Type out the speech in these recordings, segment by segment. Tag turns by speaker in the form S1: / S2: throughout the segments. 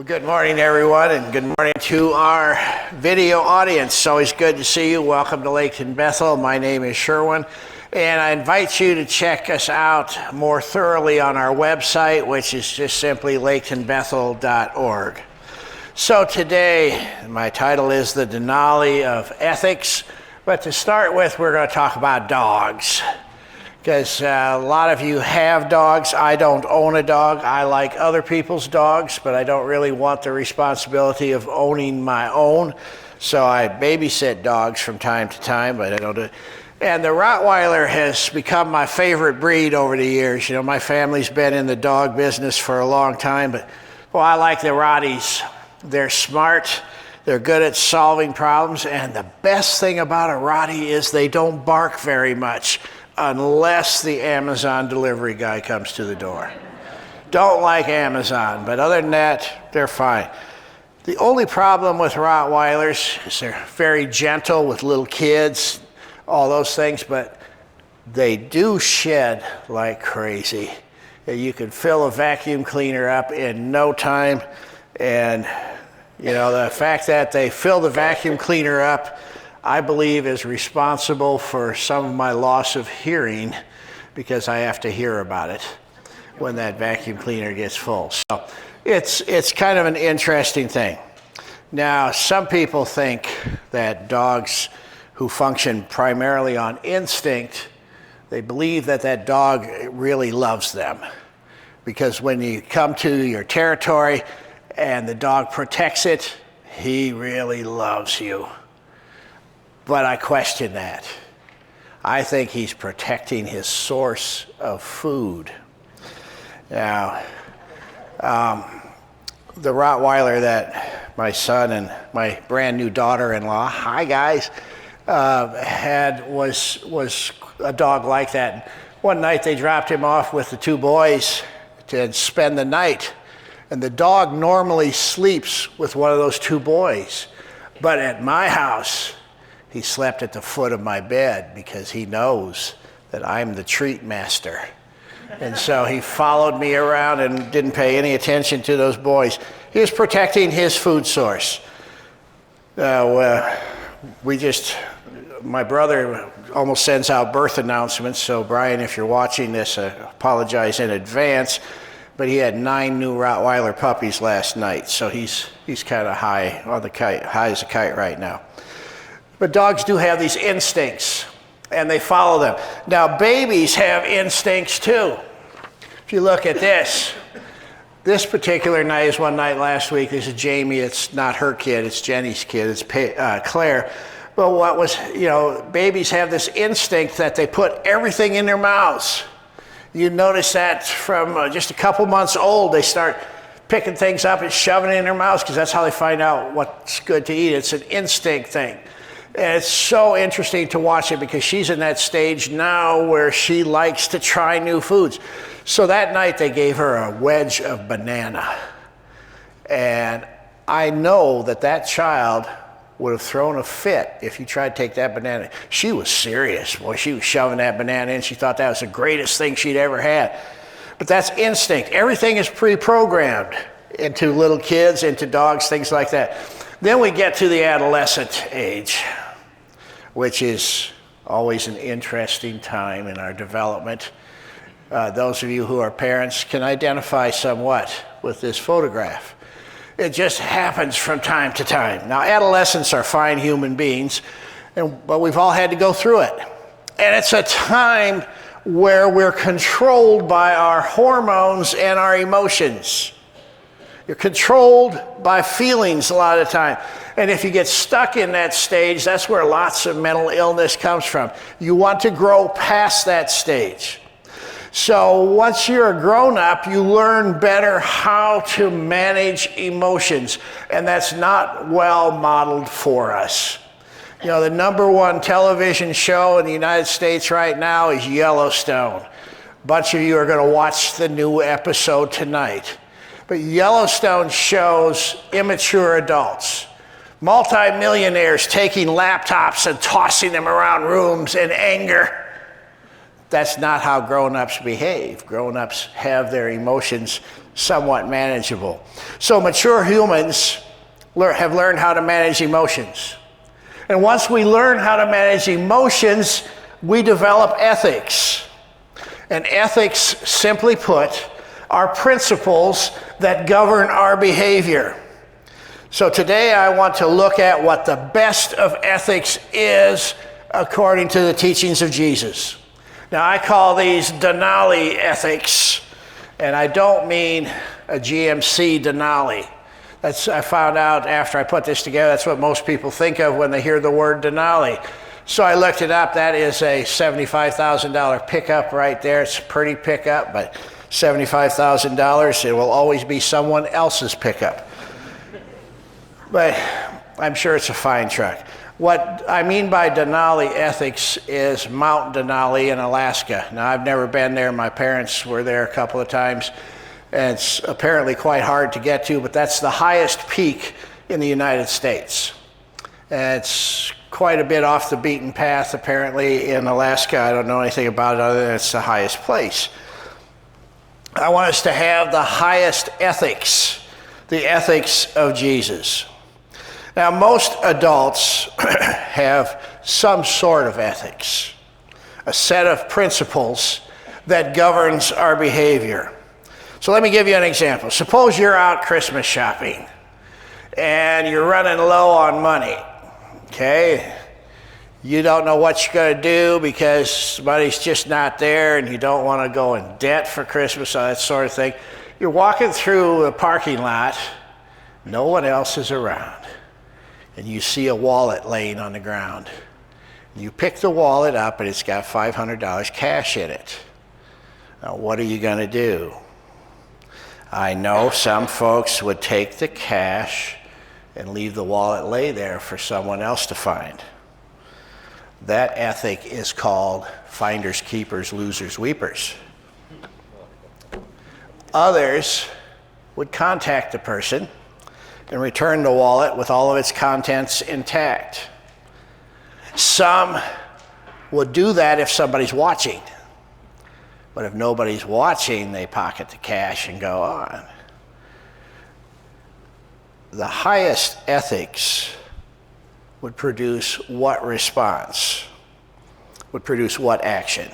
S1: Good morning, everyone, and good morning to our video audience. It's always good to see you. Welcome to Laketon Bethel. My name is Sherwin, and I invite you to check us out more thoroughly on our website, which is just simply laketonbethel.org. So today, my title is The Denali of Ethics, but to start with, we're going to talk about dogs. Because a lot of you have dogs. I don't own a dog. I like other people's dogs, but I don't really want the responsibility of owning my own. So I babysit dogs from time to time, but I don't do it. And the Rottweiler has become my favorite breed over the years. You know, my family's been in the dog business for a long time, but well, I like the Rotties. They're smart. They're good at solving problems. And the best thing about a Rottie is they don't bark very much, unless the Amazon delivery guy comes to the door. Don't like Amazon, but other than that, they're fine. The only problem with Rottweilers is they're very gentle with little kids, all those things, but they do shed like crazy. You can fill a vacuum cleaner up in no time, and you know, the fact that they fill the vacuum cleaner up, I believe, is responsible for some of my loss of hearing, because I have to hear about it when that vacuum cleaner gets full. So it's kind of an interesting thing. Now, some people think that dogs who function primarily on instinct, they believe that that dog really loves them, because when you come to your territory and the dog protects it, he really loves you. But I question that. I think he's protecting his source of food. Now, the Rottweiler that my son and my brand new daughter-in-law, hi guys, had was a dog like that. One night they dropped him off with the two boys to spend the night. And the dog normally sleeps with one of those two boys. But at my house, he slept at the foot of my bed because he knows that I'm the treat master. And so he followed me around and didn't pay any attention to those boys. He was protecting his food source. My brother almost sends out birth announcements, so Brian, if you're watching this, I apologize in advance, but he had 9 new Rottweiler puppies last night, so he's kind of high on the kite, high as a kite right now. But dogs do have these instincts, and they follow them. Now, babies have instincts too. If you look at this particular night is one night last week. This is Jamie. It's not her kid. It's Jenny's kid. It's Claire. But babies have this instinct that they put everything in their mouths. You notice that from just a couple months old, they start picking things up and shoving it in their mouths because that's how they find out what's good to eat. It's an instinct thing. And it's so interesting to watch it because she's in that stage now where she likes to try new foods. So that night they gave her a wedge of banana. And I know that child would have thrown a fit if you tried to take that banana. She was serious. Boy, she was shoving that banana in. She thought that was the greatest thing she'd ever had. But that's instinct. Everything is pre-programmed into little kids, into dogs, things like that. Then we get to the adolescent age, which is always an interesting time in our development. Those of you who are parents can identify somewhat with this photograph. It just happens from time to time. Now, adolescents are fine human beings, but we've all had to go through it. And it's a time where we're controlled by our hormones and our emotions. You're controlled by feelings a lot of the time. And if you get stuck in that stage, that's where lots of mental illness comes from. You want to grow past that stage. So once you're a grown-up, you learn better how to manage emotions. And that's not well modeled for us. You know, the #1 television show in the United States right now is Yellowstone. A bunch of you are going to watch the new episode tonight. But Yellowstone shows immature adults, multimillionaires taking laptops and tossing them around rooms in anger. That's not how grown-ups behave. Grown-ups have their emotions somewhat manageable. So mature humans have learned how to manage emotions. And once we learn how to manage emotions, we develop ethics. And ethics, simply put, are principles that govern our behavior. So today I want to look at what the best of ethics is according to the teachings of Jesus. Now I call these Denali ethics, and I don't mean a GMC Denali. I found out after I put this together, that's what most people think of when they hear the word Denali. So I looked it up. That is a $75,000 pickup right there. It's a pretty pickup, but $75,000, it will always be someone else's pickup. But I'm sure it's a fine truck. What I mean by Denali ethics is Mount Denali in Alaska. Now, I've never been there. My parents were there a couple of times. And it's apparently quite hard to get to, but that's the highest peak in the United States. And it's quite a bit off the beaten path, apparently, in Alaska. I don't know anything about it other than it's the highest place. I want us to have the highest ethics, the ethics of Jesus. Now, most adults have some sort of ethics, a set of principles that governs our behavior. So let me give you an example. Suppose you're out Christmas shopping and you're running low on money, okay? You don't know what you're going to do because money's just not there and you don't want to go in debt for Christmas, that sort of thing. You're walking through a parking lot, no one else is around, and you see a wallet laying on the ground. You pick the wallet up and it's got $500 cash in it. Now, what are you going to do? I know some folks would take the cash and leave the wallet lay there for someone else to find. That ethic is called finders, keepers, losers, weepers. Others would contact the person and return the wallet with all of its contents intact. Some would do that if somebody's watching. But if nobody's watching, they pocket the cash and go on. The highest ethics would produce what response? Would produce what action?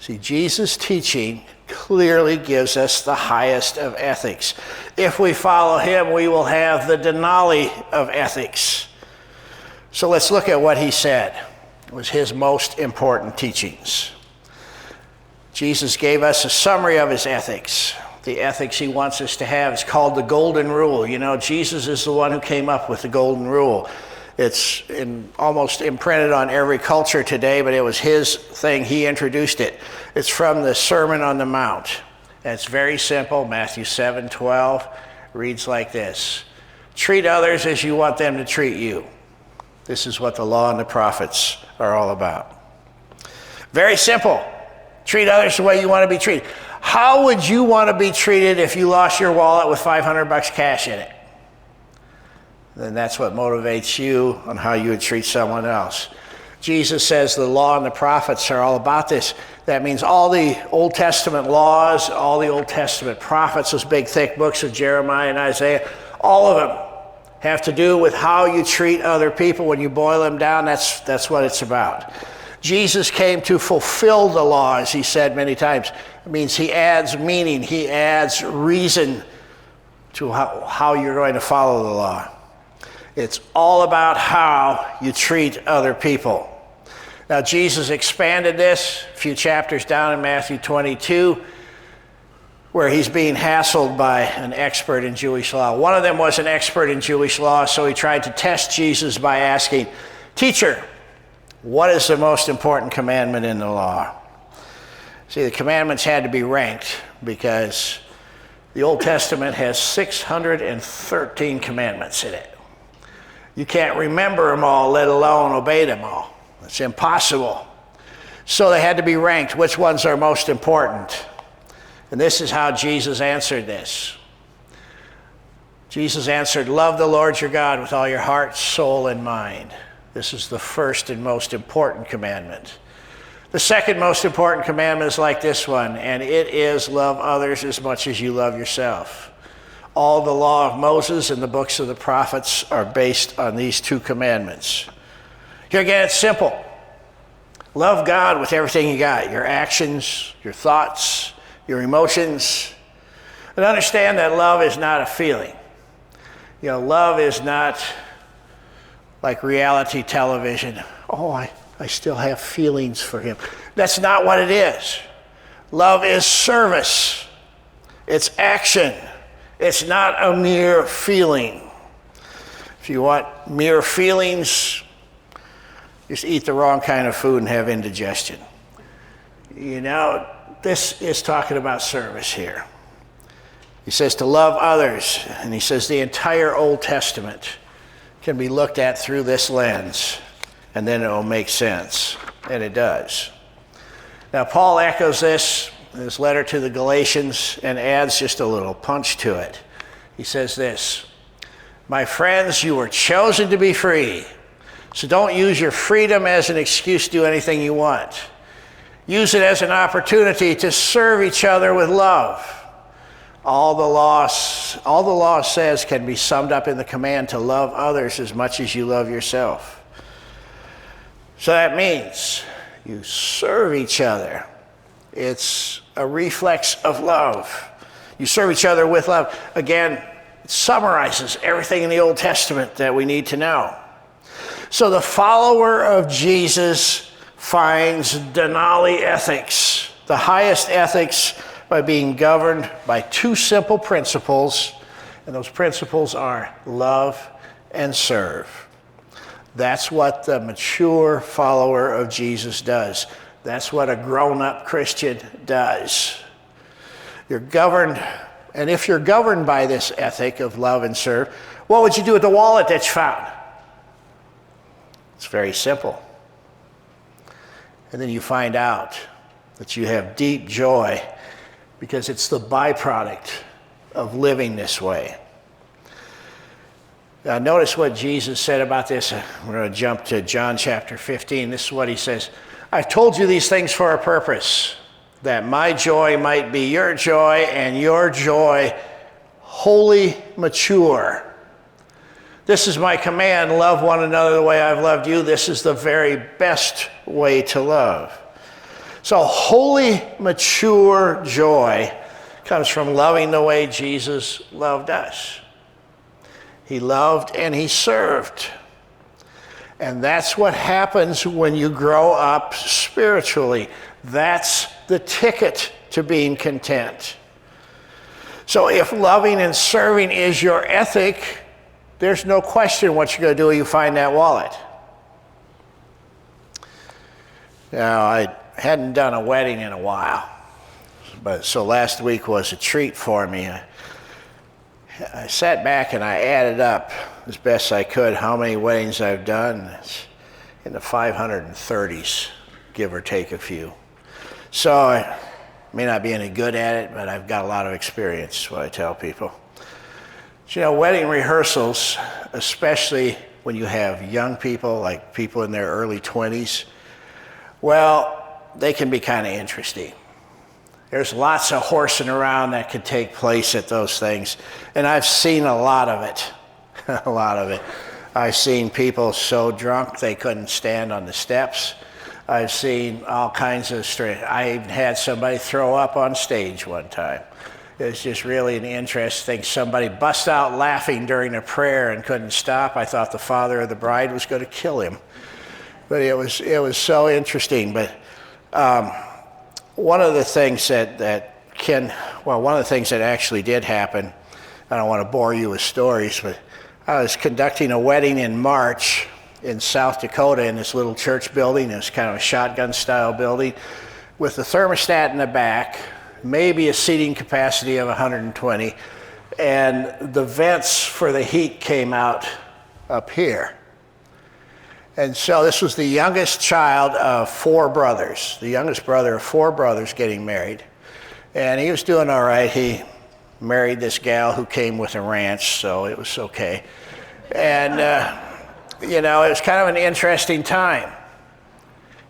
S1: See, Jesus' teaching clearly gives us the highest of ethics. If we follow him, we will have the Denali of ethics. So let's look at what he said. It was his most important teachings. Jesus gave us a summary of his ethics. The ethics he wants us to have is called the Golden Rule. You know, Jesus is the one who came up with the Golden Rule. It's almost imprinted on every culture today, but it was his thing. He introduced it. It's from the Sermon on the Mount. And it's very simple. Matthew 7:12 reads like this. Treat others as you want them to treat you. This is what the law and the prophets are all about. Very simple. Treat others the way you want to be treated. How would you want to be treated if you lost your wallet with $500 cash in it? Then that's what motivates you on how you would treat someone else. Jesus says the law and the prophets are all about this. That means all the Old Testament laws, all the Old Testament prophets, those big thick books of Jeremiah and Isaiah, all of them have to do with how you treat other people. When you boil them down, that's what it's about. Jesus came to fulfill the law, as he said many times. It means he adds meaning, he adds reason to how you're going to follow the law. It's all about how you treat other people. Now, Jesus expanded this a few chapters down in Matthew 22, where he's being hassled by an expert in Jewish law. One of them was an expert in Jewish law, so he tried to test Jesus by asking, "Teacher, what is the most important commandment in the law?" See, the commandments had to be ranked because the Old Testament has 613 commandments in it. You can't remember them all, let alone obey them all. It's impossible. So they had to be ranked. Which ones are most important? And this is how Jesus answered this. Jesus answered, "Love the Lord your God with all your heart, soul, and mind." This is the first and most important commandment. The second most important commandment is like this one, and it is love others as much as you love yourself. All the law of Moses and the books of the prophets are based on these two commandments. Here again, it's simple. Love God with everything you got, your actions, your thoughts, your emotions. And understand that love is not a feeling. You know, love is not like reality television. Oh, I still have feelings for him. That's not what it is. Love is service. It's action. It's not a mere feeling. If you want mere feelings, just eat the wrong kind of food and have indigestion. You know, this is talking about service here. He says to love others, and he says the entire Old Testament can be looked at through this lens, and then it will make sense, and it does. Now, Paul echoes this in his letter to the Galatians and adds just a little punch to it. He says this, "My friends, you were chosen to be free, so don't use your freedom as an excuse to do anything you want. Use it as an opportunity to serve each other with love. All the law says can be summed up in the command to love others as much as you love yourself." So that means you serve each other. It's a reflex of love. You serve each other with love. Again, it summarizes everything in the Old Testament that we need to know. So the follower of Jesus finds Denali ethics, the highest ethics, by being governed by two simple principles, and those principles are love and serve. That's what the mature follower of Jesus does. That's what a grown-up Christian does. You're governed, and if you're governed by this ethic of love and serve, what would you do with the wallet that you found? It's very simple. And then you find out that you have deep joy because it's the byproduct of living this way. Now, notice what Jesus said about this. We're going to jump to John chapter 15. This is what he says. "I've told you these things for a purpose, that my joy might be your joy and your joy wholly mature. This is my command, love one another the way I've loved you. This is the very best way to love." So wholly mature joy comes from loving the way Jesus loved us. He loved and he served. And that's what happens when you grow up spiritually. That's the ticket to being content. So if loving and serving is your ethic, there's no question what you're going to do when you find that wallet. Now, I hadn't done a wedding in a while, so last week was a treat for me. I sat back and I added up as best I could how many weddings I've done. It's in the 530s, give or take a few. So I may not be any good at it, but I've got a lot of experience, is what I tell people. So, you know, wedding rehearsals, especially when you have young people, like people in their early 20s, well, they can be kind of interesting. There's lots of horsing around that could take place at those things. And I've seen a lot of it, a lot of it. I've seen people so drunk they couldn't stand on the steps. I've seen all kinds of I even had somebody throw up on stage one time. It was just really an interesting thing. Somebody bust out laughing during a prayer and couldn't stop. I thought the father of the bride was going to kill him. But it was so interesting. But one of the things that actually did happen, I don't want to bore you with stories, but I was conducting a wedding in March in South Dakota in this little church building. It was kind of a shotgun style building with the thermostat in the back, maybe a seating capacity of 120, and the vents for the heat came out up here. And so this was the youngest child of four brothers, the youngest brother of four brothers getting married. And he was doing all right. He married this gal who came with a ranch, so it was okay. And, it was kind of an interesting time.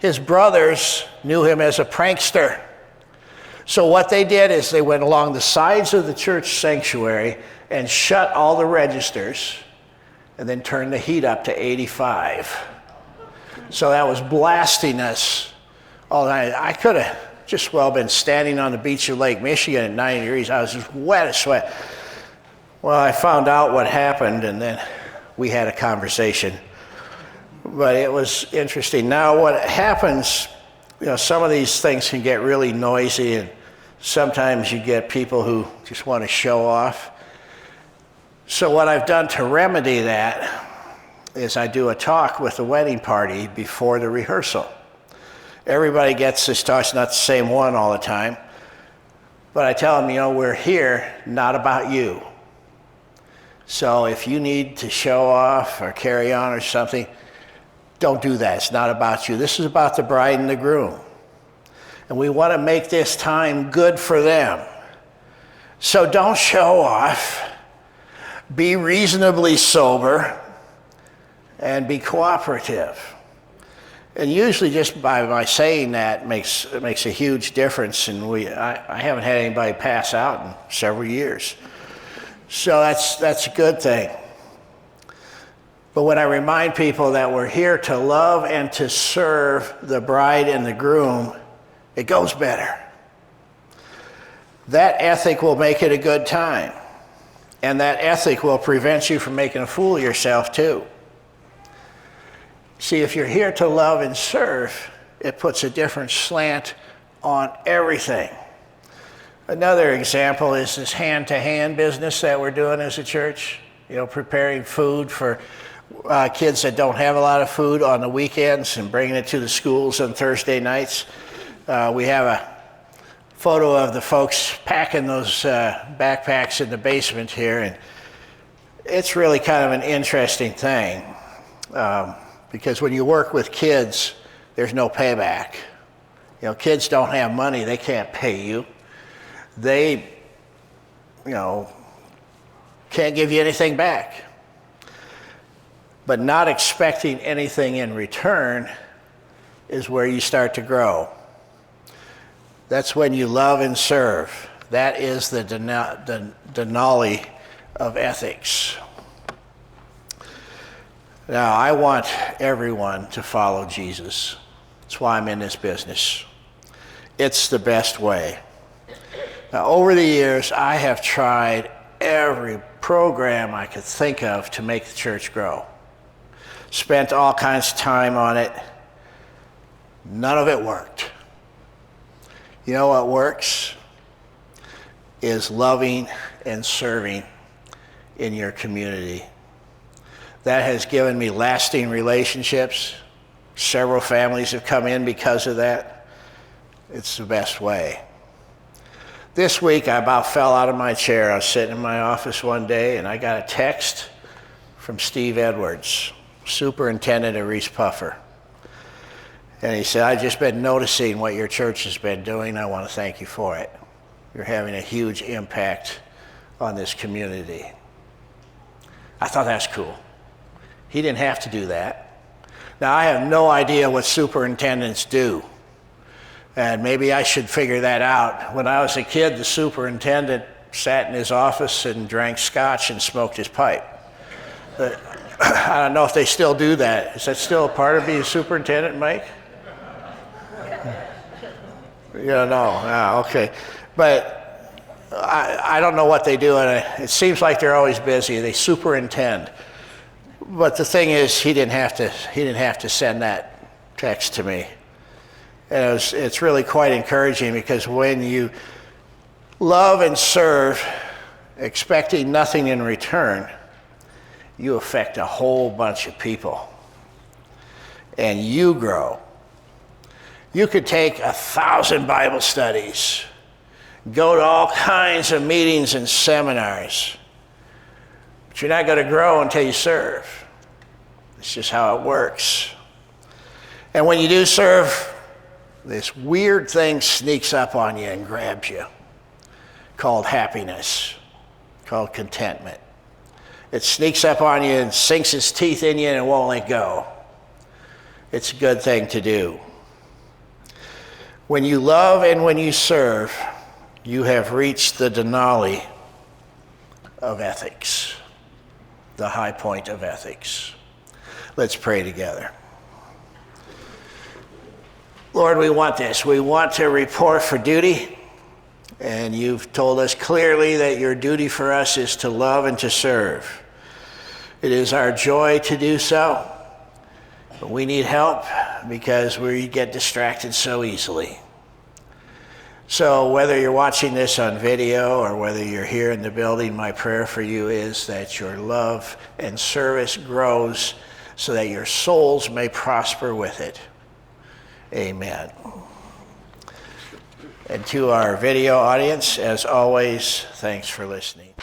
S1: his brothers knew him as a prankster. So what they did is they went along the sides of the church sanctuary and shut all the registers and then turned the heat up to 85. So that was blasting us all night. I could have just well been standing on the beach of Lake Michigan at 90 degrees. I was just wet as sweat. Well, I found out what happened, and then we had a conversation. But it was interesting. Now what happens, some of these things can get really noisy, and sometimes you get people who just want to show off. So what I've done to remedy that is I do a talk with the wedding party before the rehearsal. Everybody gets this talk. It's not the same one all the time. But I tell them, we're here not about you. So if you need to show off or carry on or something, don't do that. It's not about you. This is about the bride and the groom. And we want to make this time good for them. So don't show off. Be reasonably sober and be cooperative. And usually just by my saying that makes a huge difference. And I haven't had anybody pass out in several years. So that's a good thing. But when I remind people that we're here to love and to serve the bride and the groom, it goes better. That ethic will make it a good time. And that ethic will prevent you from making a fool of yourself too. See, if you're here to love and serve, it puts a different slant on everything. Another example is this hand-to-hand business that we're doing as a church. Preparing food for kids that don't have a lot of food on the weekends and bringing it to the schools on Thursday nights. We have a photo of the folks packing those backpacks in the basement here, and it's really kind of an interesting thing because when you work with kids, there's no payback. Kids don't have money, they can't pay you. They, can't give you anything back. But not expecting anything in return is where you start to grow. That's when you love and serve. That is the Denali of Ethics. Now, I want everyone to follow Jesus. That's why I'm in this business. It's the best way. Now, over the years, I have tried every program I could think of to make the church grow. Spent all kinds of time on it. None of it worked. You know what works? Is loving and serving in your community. That has given me lasting relationships. Several families have come in because of that. It's the best way. This week, I about fell out of my chair. I was sitting in my office one day, and I got a text from Steve Edwards, superintendent of Reese Puffer. And he said, I've just been noticing what your church has been doing. I want to thank you for it. You're having a huge impact on this community. I thought that's cool. He didn't have to do that. Now, I have no idea what superintendents do. And maybe I should figure that out. When I was a kid, the superintendent sat in his office and drank scotch and smoked his pipe. I don't know if they still do that. Is that still a part of being a superintendent, Mike? No, okay. But I don't know what they do, and it seems like they're always busy. They superintend. But the thing is, he didn't have to send that text to me. And it's really quite encouraging, because when you love and serve, expecting nothing in return, you affect a whole bunch of people. And you grow. You could take 1,000 Bible studies, go to all kinds of meetings and seminars, but you're not going to grow until you serve. It's just how it works. And when you do serve, this weird thing sneaks up on you and grabs you, called happiness, called contentment. It sneaks up on you and sinks its teeth in you and it won't let go. It's a good thing to do. When you love and when you serve, you have reached the Denali of ethics, the high point of ethics. Let's pray together. Lord, we want this. We want to report for duty, and you've told us clearly that your duty for us is to love and to serve. It is our joy to do so, but we need help because we get distracted so easily. So whether you're watching this on video or whether you're here in the building, my prayer for you is that your love and service grows so that your souls may prosper with it. Amen. And to our video audience, as always, thanks for listening.